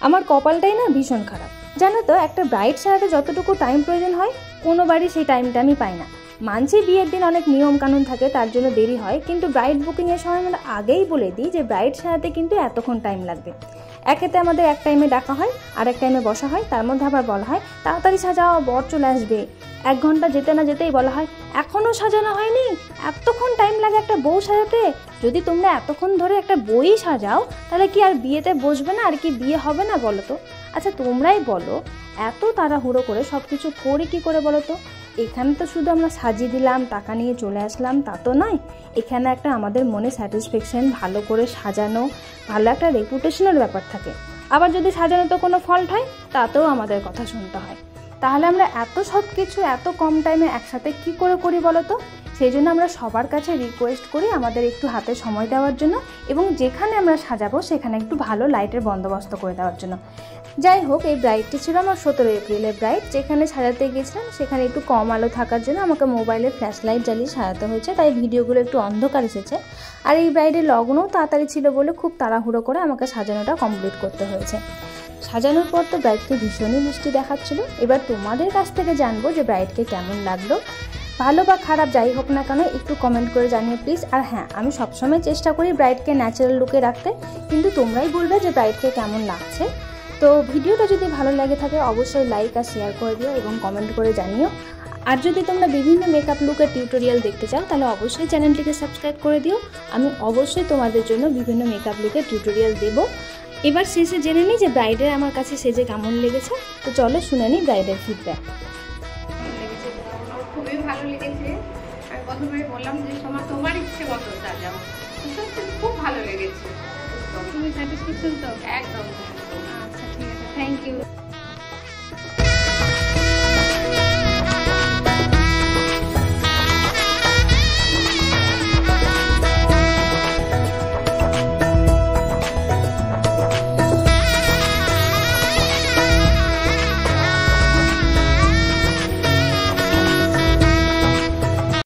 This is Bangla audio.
আমার কপালটাই না ভীষণ খারাপ জানো তো। একটা ব্রাইড সাজাতে যতটুকু টাইম প্রয়োজন হয় কোনো বাড়ি সেই টাইমটা আমি পাই না। মানছি বিয়ের দিন অনেক নিয়ম কানুন থাকে, তার জন্য দেরি হয়, কিন্তু ব্রাইড বুকিংয়ের সময় আমরা আগেই বলে দিই যে ব্রাইড সাজাতে কিন্তু এতক্ষণ টাইম লাগবে। একেতে আমাদের এক টাইমে ডাকা হয় আর এক টাইমে বসা হয়, তার মধ্যে আবার বলা হয় তাড়াতাড়ি সাজাও বর চলে আসবে। 1 ঘন্টা যেতে না যেতেই বলা হয় এখনও সাজানো হয়নি, এতক্ষণ টাইম লাগে একটা বউ সাজাতে। যদি তোমরা এতক্ষণ ধরে একটা বই সাজাও তাহলে কি আর বিয়েতে বসবে না, আর কি বিয়ে হবে না বলো তো? আচ্ছা তোমরাই বলো, এত তাড়াহুড়ো করে সব কিছু করি কী করে বলো তো? এখানে তো শুধু আমরা সাজিয়ে দিলাম, টাকা নিয়ে চলে আসলাম তা তো নয়। এখানে একটা আমাদের মনে স্যাটিসফ্যাকশন, ভালো করে সাজানো, ভালো একটা রেপুটেশনের ব্যাপার থাকে। আবার যদি সাজানোতে কোনো ফল্ট হয় তাতেও আমাদের কথা শুনতে হয়। তাহলে আমরা এত সব কিছু এত কম টাইমে একসাথে কি করে করি বলো তো? সেই জন্য আমরা সবার কাছে রিকোয়েস্ট করি আমাদের একটু হাতে সময় দেওয়ার জন্য, এবং যেখানে আমরা সাজাবো সেখানে একটু ভালো লাইটের বন্দোবস্ত করে দেওয়ার জন্য। যাই হোক, এই ব্রাইডটি ছিল আমার 17 এপ্রিলের ব্রাইড। যেখানে সাজাতে গিয়েছিলাম সেখানে একটু কম আলো থাকার জন্য আমাকে মোবাইলে ফ্ল্যাশ লাইট জ্বালিয়ে সাজাতে হয়েছে, তাই ভিডিওগুলো একটু অন্ধকার এসেছে। আর এই ব্রাইডের লগ্নও তাড়াতাড়ি ছিল বলে খুব তাড়াহুড়ো করে আমাকে সাজানোটা কমপ্লিট করতে হয়েছে। সাজানোর পর তো ব্রাইডকে ভীষণই মিষ্টি দেখাচ্ছিল। এবার তোমাদের কাছ থেকে জানবো যে ব্রাইডকে কেমন লাগলো। ভালো বা খারাপ যাই হোক না কেন একটু কমেন্ট করে জানিও প্লিজ। আর হ্যাঁ, আমি সবসময় চেষ্টা করি ব্রাইডকে ন্যাচারাল লুকে রাখতে, কিন্তু তোমরাই বলবে যে ব্রাইডকে কেমন লাগছে। তো ভিডিওটা যদি ভালো লাগে থাকে অবশ্যই লাইক আর শেয়ার করে দিও এবং কমেন্ট করে জানিও। আর যদি তোমরা বিভিন্ন মেকআপ লুকের টিউটোরিয়াল দেখতে চাও তাহলে অবশ্যই চ্যানেলটিকে সাবস্ক্রাইব করে দিও। আমি অবশ্যই তোমাদের জন্য বিভিন্ন মেকআপ লুকের টিউটোরিয়াল দেবো। এবার শেষে জেনে নিই যে ব্রাইডের আমার কাছে সেজে কেমন লেগেছে। তো চলো শুনে নিই ব্রাইডের ফিডব্যাক। খুবই ভালো লেগেছে। আমি প্রথমে বললাম যে তোমার ইচ্ছে মতো সাজাও, সত্যি খুব ভালো লেগেছে। তুমি স্যাটিসফ্যাকশন তো? একদম। আচ্ছা ঠিক আছে, থ্যাংক ইউ।